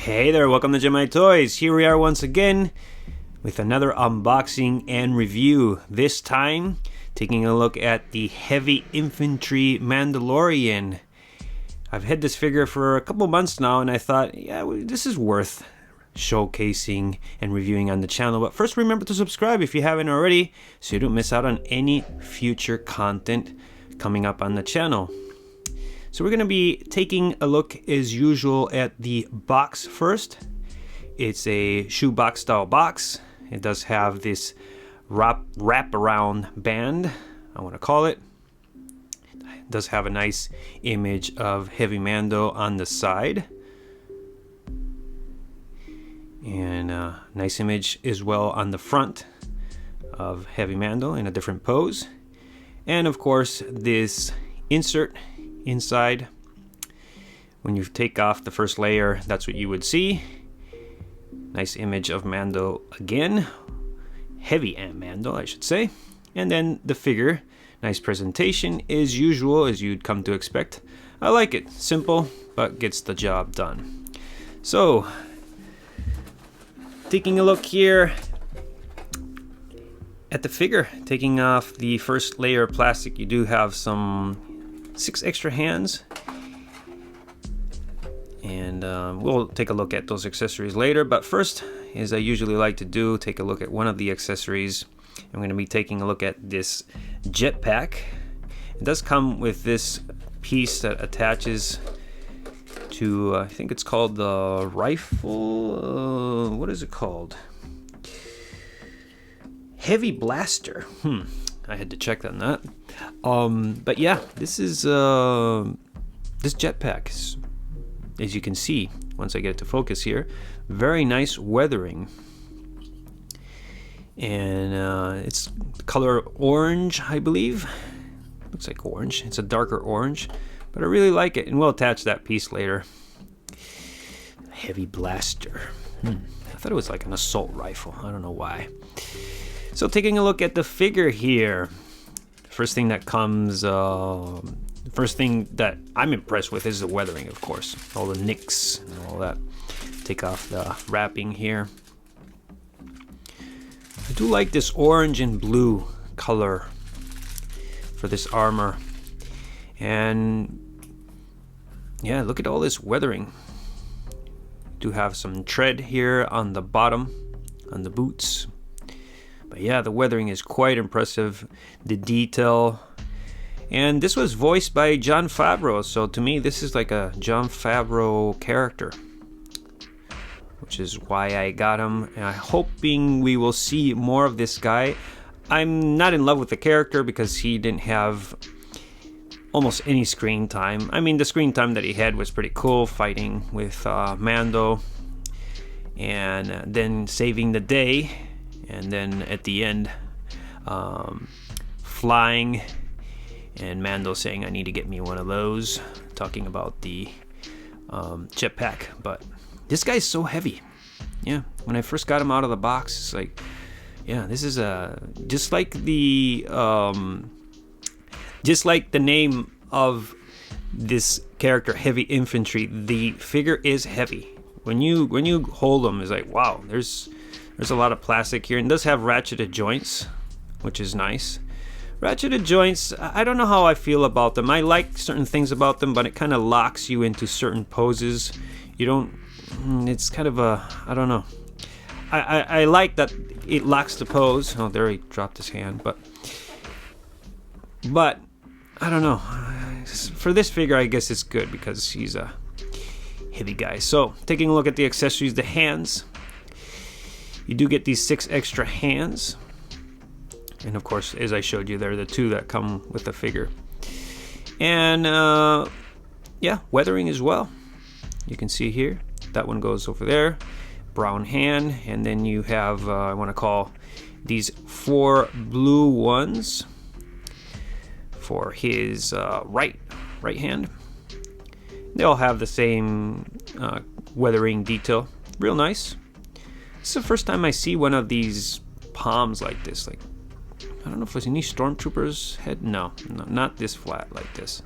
Hey there, welcome to GemiiToys. Here we are once again with another unboxing and review. This time, taking a look at the Heavy Infantry Mandalorian. I've had this figure for a couple months now, and I thought, yeah, this is worth showcasing and reviewing on the channel. But first, remember to subscribe if you haven't already, so you don't miss out on any future content coming up on the channel. So we're going to be taking a look as usual at the box first. It's a shoebox style box. It does have this wrap around band, I want to call it. It does have a nice image of Heavy Mando on the side. And a nice image as well on the front of Heavy Mando in a different pose. And of course this insert inside. When you take off the first layer, that's what you would see. Nice image of Mando again. Heavy Mando, I should say. And then the figure. Nice presentation as usual, as you'd come to expect. I like it. Simple, but gets the job done. So, taking a look here at the figure. Taking off the first layer of plastic, you do have some 6 extra hands, and we'll take a look at those accessories later. But first, as I usually like to do, take a look at one of the accessories. I'm going to be taking a look at this jetpack. It does come with this piece that attaches to, I think it's called the rifle. What is it called? Heavy blaster. I had to check on that. But yeah, this is this jetpack, as you can see once I get it to focus here, very nice weathering, and it's color orange, I believe. Looks like orange. It's a darker orange, but I really like it, and we'll attach that piece later. Heavy blaster. I thought it was like an assault rifle. I don't know why. So taking a look at the figure here, first thing that comes, first thing that I'm impressed with is the weathering, of course. All the nicks and all that. Take off the wrapping here. I do like this orange and blue color for this armor. And yeah, look at all this weathering. Do have some tread here on the bottom, on the boots. But yeah, the weathering is quite impressive. The detail. And this was voiced by Jon Favreau. So to me, this is like a Jon Favreau character, which is why I got him. And I'm hoping we will see more of this guy. I'm not in love with the character because he didn't have almost any screen time. I mean, the screen time that he had was pretty cool, fighting with Mando. And then saving the day. And then at the end, flying, and Mando saying, I need to get me one of those, talking about the jetpack. But this guy's so heavy. Yeah, when I first got him out of the box, it's like, yeah, this is just like the name of this character, Heavy Infantry. The figure is heavy. When you hold him, it's like, wow, there's a lot of plastic here, and it does have ratcheted joints, which is nice. Ratcheted joints, I don't know how I feel about them. I like certain things about them, but it kind of locks you into certain poses. You don't, it's kind of a, I don't know. I like that it locks the pose. Oh, there he dropped his hand, but I don't know. For this figure, I guess it's good because he's a heavy guy. So, taking a look at the accessories, the hands. You do get these 6 extra hands. And of course, as I showed you, there are the 2 that come with the figure. And yeah, weathering as well. You can see here, that one goes over there. Brown hand. And then you have, I want to call these 4 blue ones for his right hand. They all have the same weathering detail. Real nice. This is the first time I see one of these palms like this. Like, I don't know if there's any stormtroopers head. No, not this flat like this.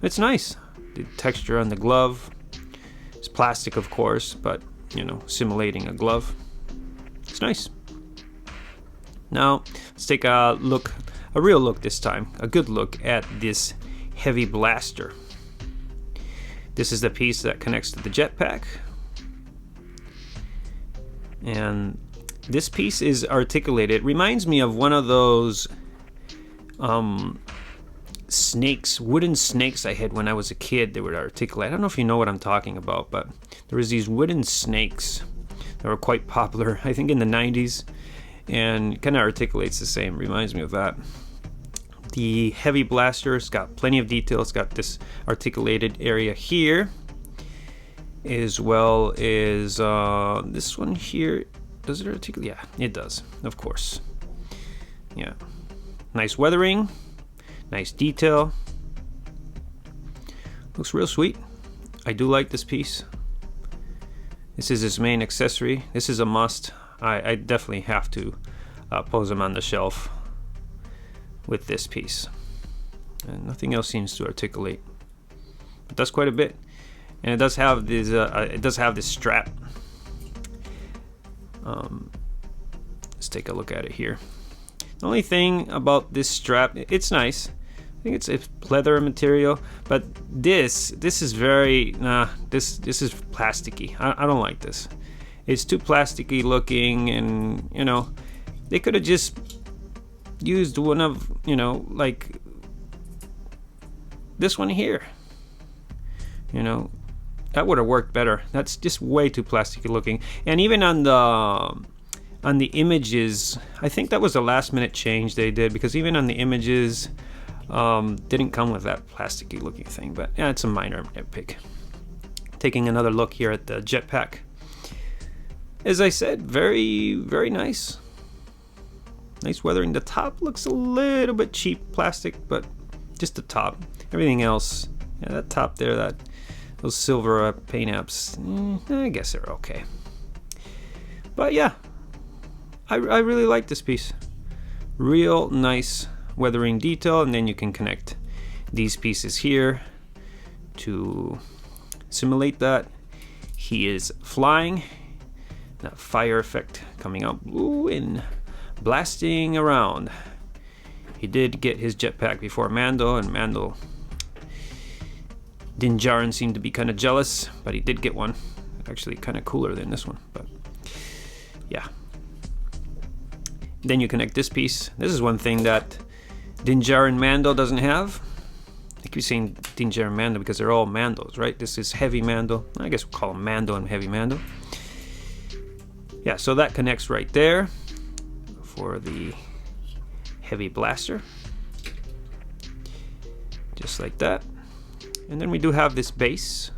It's nice. The texture on the glove. It's plastic, of course, but you know, simulating a glove. It's nice. Now let's take a look, a real look this time, a good look at this heavy blaster. This is the piece that connects to the jetpack, and this piece is articulated. It reminds me of one of those snakes, wooden snakes I had when I was a kid. They were articulated. I don't know if you know what I'm talking about, but there was these wooden snakes that were quite popular, I think in the 90s, and kind of articulates the same. Reminds me of that. The heavy blaster's got plenty of detail. It's got this articulated area here, as well as this one here. Does it articulate? Yeah, it does, of course. Yeah, nice weathering, nice detail. Looks real sweet. I do like this piece. This is his main accessory. This is a must. I definitely have to pose him on the shelf with this piece. And nothing else seems to articulate. It does quite a bit, and it does have this. It does have this strap. Let's take a look at it here. The only thing about this strap, it's nice. I think it's leather material, but this is very this is plasticky. I don't like this. It's too plasticky looking, and you know, they could have just used one of, you know, like this one here. You know, that would have worked better. That's just way too plasticky looking. And even on the images, I think that was a last minute change they did, because even on the images didn't come with that plasticky looking thing. But yeah, it's a minor nitpick. Taking another look here at the jetpack. As I said, very, very nice. Nice weathering. The top looks a little bit cheap plastic, but just the top. Everything else, yeah, that top there, those silver paint apps, I guess they're okay. But yeah, I really like this piece. Real nice weathering detail, and then you can connect these pieces here to simulate that. He is flying. That fire effect coming up, ooh, and blasting around. He did get his jetpack before Mando, and Mando, Din Djarin seemed to be kind of jealous, but he did get one. Actually kind of cooler than this one, but yeah. Then you connect this piece. This is one thing that Din Djarin Mando doesn't have. I keep saying Din Djarin Mando because they're all Mandos, right? This is Heavy Mando. I guess we'll call them Mando and Heavy Mando. Yeah, so that connects right there for the heavy blaster. Just like that. And then we do have this base.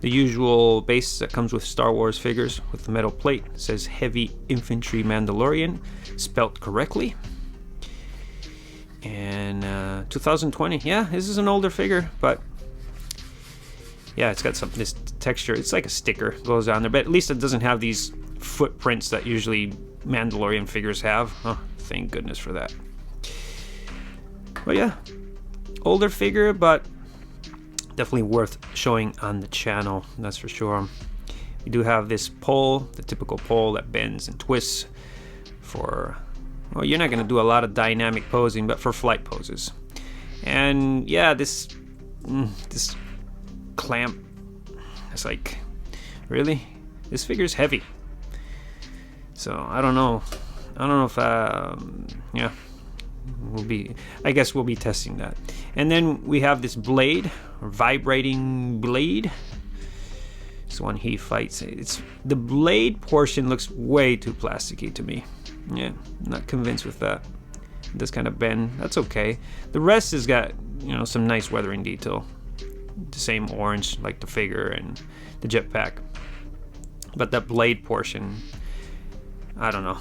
The usual base that comes with Star Wars figures with the metal plate. It says Heavy Infantry Mandalorian, spelt correctly. And 2020. Yeah, this is an older figure, but yeah, it's got this texture. It's like a sticker goes on there, but at least it doesn't have these footprints that usually Mandalorian figures have. Oh, thank goodness for that. But yeah, older figure, but definitely worth showing on the channel, that's for sure. We do have this pole, the typical pole that bends and twists for, well, you're not going to do a lot of dynamic posing, but for flight poses. And yeah, this clamp, it's like, really? This figure's heavy. So I don't know if yeah, I guess we'll be testing that. And then we have this blade, or vibrating blade. It's the one he fights. It's the blade portion looks way too plasticky to me. Yeah, not convinced with that. It does kind of bend. That's okay. The rest has got, you know, some nice weathering detail. The same orange like the figure and the jetpack. But that blade portion, I don't know.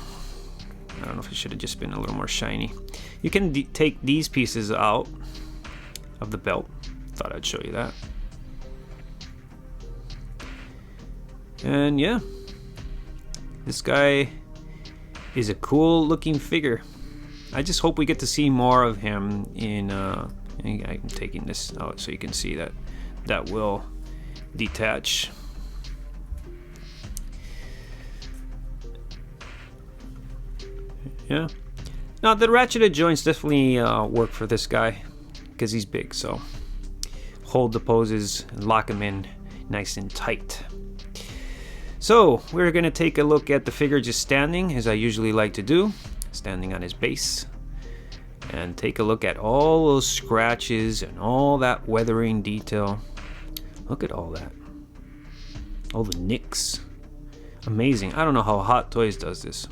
I don't know if it should have just been a little more shiny. You can take these pieces out of the belt. Thought I'd show you that. And yeah, this guy is a cool looking figure. I just hope we get to see more of him in I'm taking this out so you can see that will detach. Yeah. Now the ratcheted joints definitely work for this guy because he's big. So hold the poses and lock him in nice and tight. So we're going to take a look at the figure just standing, as I usually like to do, standing on his base, and take a look at all those scratches and all that weathering detail. Look at all that. All the nicks. Amazing. I don't know how Hot Toys does this.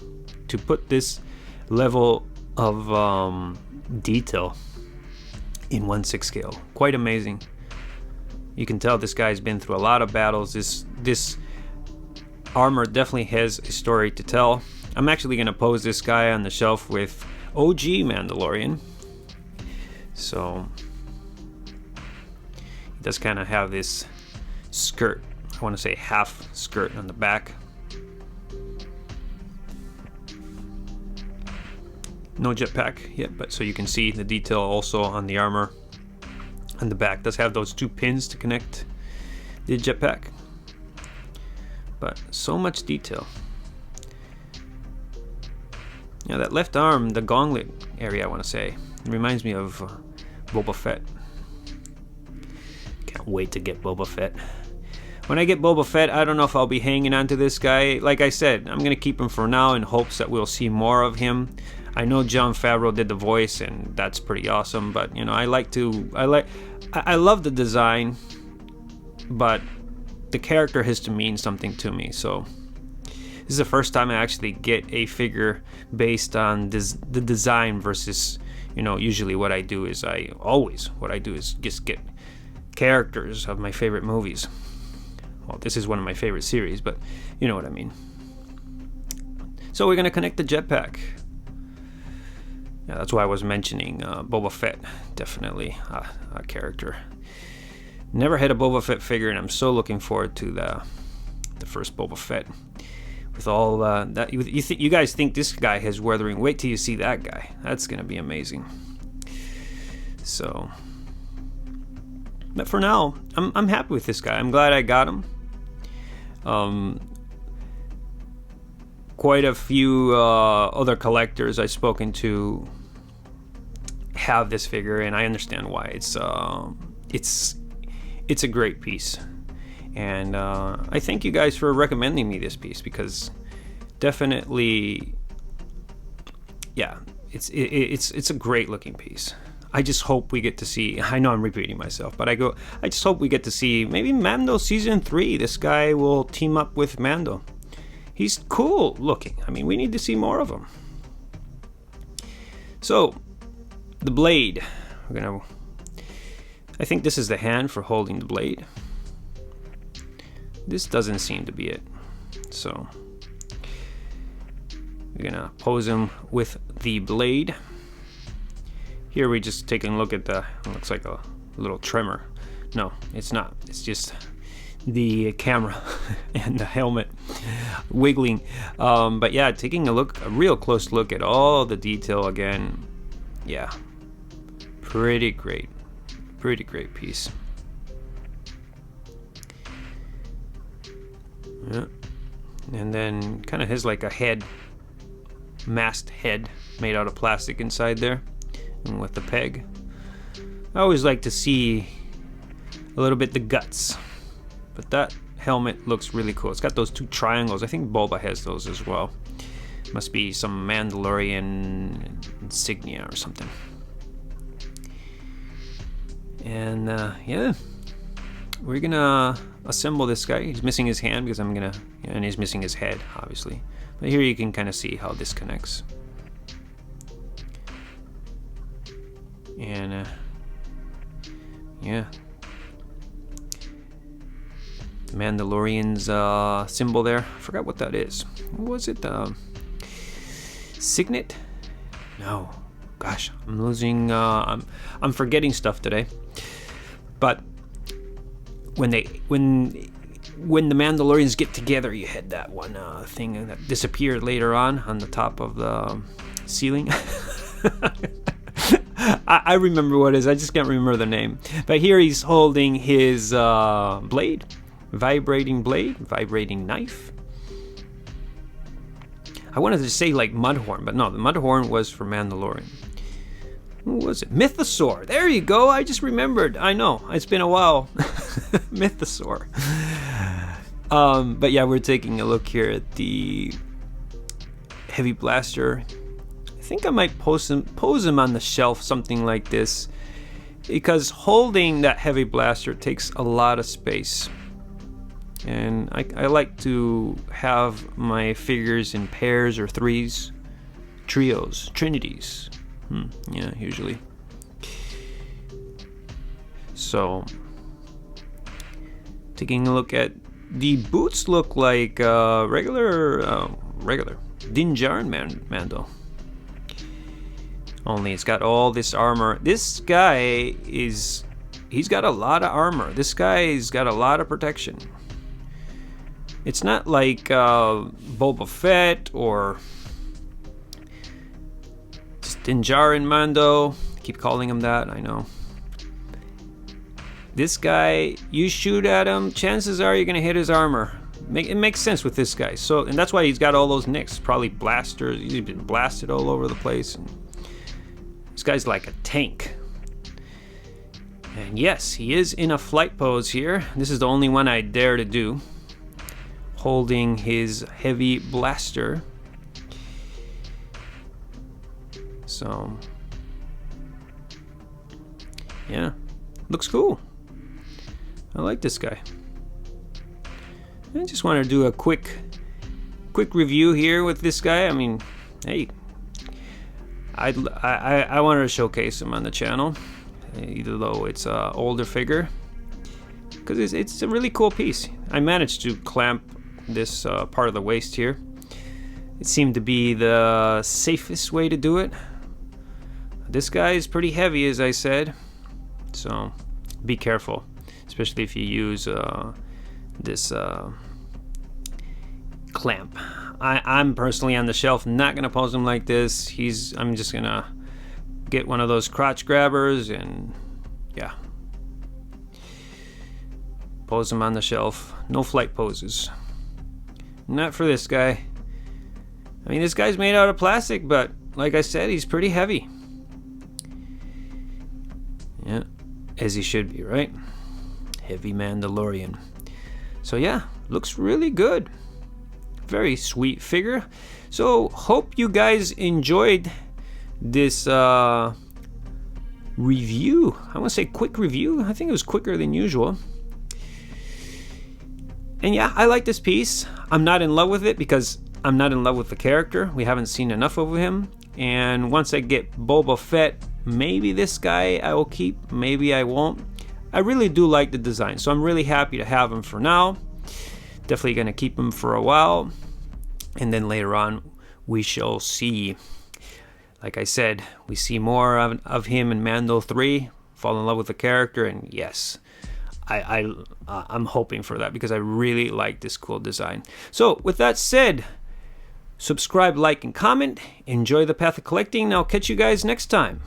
To put this level of detail in 1/6 scale. Quite amazing. You can tell this guy's been through a lot of battles. This armor definitely has a story to tell. I'm actually going to pose this guy on the shelf with OG Mandalorian. So he does kind of have this skirt. I want to say half skirt on the back. No jetpack yet, but so you can see the detail also on the armor. On the back does have those 2 pins to connect the jetpack. But so much detail. Yeah, that left arm, the gauntlet area, I want to say, it reminds me of Boba Fett. Can't wait to get Boba Fett. When I get Boba Fett, I don't know if I'll be hanging on to this guy. Like I said, I'm going to keep him for now in hopes that we'll see more of him. I know Jon Favreau did the voice, and that's pretty awesome. But you know, I love the design, but the character has to mean something to me. So this is the first time I actually get a figure based on the design versus, you know, usually what I do is just get characters of my favorite movies. Well, this is one of my favorite series, but you know what I mean. So we're gonna connect the jetpack. Yeah, that's why I was mentioning Boba Fett. Definitely a character. Never had a Boba Fett figure, and I'm so looking forward to the first Boba Fett. With all that, you guys think this guy has weathering? Wait till you see that guy. That's gonna be amazing. So, but for now, I'm happy with this guy. I'm glad I got him. Quite a few other collectors I've spoken to have this figure, and I understand why. It's a great piece, and I thank you guys for recommending me this piece, because definitely, yeah, it's a great looking piece. I just hope we get to see, I know I'm repeating myself, but I just hope we get to see maybe Mando Season 3. This guy will team up with Mando. He's cool looking. I mean, we need to see more of him. So, the blade. I think this is the hand for holding the blade. This doesn't seem to be it. So, we're gonna pose him with the blade. Here we're just taking a look at it looks like a little tremor. No, it's not. It's just the camera and the helmet wiggling. But yeah, taking a real close look at all the detail again. Yeah, pretty great piece. Yeah, and then kind of has like a head, masked head made out of plastic inside there, and with the peg. I always like to see a little bit the guts. But that helmet looks really cool. It's got those 2 triangles. I think Boba has those as well. Must be some Mandalorian insignia or something. And yeah, we're gonna assemble this guy. He's missing his hand because and he's missing his head, obviously. But here you can kind of see how this connects. And yeah. Mandalorian's symbol there. I forgot what that is. What was it? Signet? No. Gosh, I'm losing. I'm forgetting stuff today. But when the Mandalorians get together, you had that one thing that disappeared later on the top of the ceiling. I remember what it is. I just can't remember the name. But here he's holding his blade. Vibrating blade, vibrating knife. I wanted to say like Mudhorn, but no, the Mudhorn was for Mandalorian. Who was it? Mythosaur. There you go. I just remembered. I know. It's been a while. Mythosaur. But yeah, we're taking a look here at the Heavy Blaster. I think I might pose him on the shelf, something like this, because holding that Heavy Blaster takes a lot of space. And I like to have my figures in pairs or threes, trios, trinities. Yeah, usually. So, taking a look at the boots, look like regular Din Djarin Mando. Only it's got all this armor. This guy he's got a lot of armor. This guy's got a lot of protection. It's not like Boba Fett or Din Djarin Mando. Keep calling him that, I know. This guy, you shoot at him, chances are you're gonna hit his armor. It makes sense with this guy. So, and that's why he's got all those nicks. Probably blasters. He's been blasted all over the place. And this guy's like a tank. And yes, he is in a flight pose here. This is the only one I dare to do. Holding his heavy blaster. So, yeah, looks cool. I like this guy. I just want to do a quick review here with this guy. I mean, hey, I wanted to showcase him on the channel, even though it's an older figure, because it's a really cool piece. I managed to clamp this part of the waist here. It seemed to be the safest way to do it. This guy is pretty heavy, as I said, so be careful, especially if you use this clamp. I'm personally on the shelf not gonna pose him like this. I'm just gonna get one of those crotch grabbers and yeah, pose him on the shelf. No flight poses. Not for this guy. I mean, this guy's made out of plastic, but like I said, he's pretty heavy. Yeah, as he should be, right? Heavy Mandalorian. So yeah, looks really good. Very sweet figure. So hope you guys enjoyed this review. I want to say quick review. I think it was quicker than usual. And yeah, I like this piece. I'm not in love with it because I'm not in love with the character. We haven't seen enough of him. And once I get Boba Fett, maybe this guy I will keep, maybe I won't. I really do like the design, so I'm really happy to have him for now. Definitely gonna keep him for a while, and then later on we shall see. Like I said, we see more of him in Mando 3, fall in love with the character, and yes, I'm hoping for that because I really like this cool design. So with that said, subscribe, like, and comment. Enjoy the path of collecting. I'll catch you guys next time.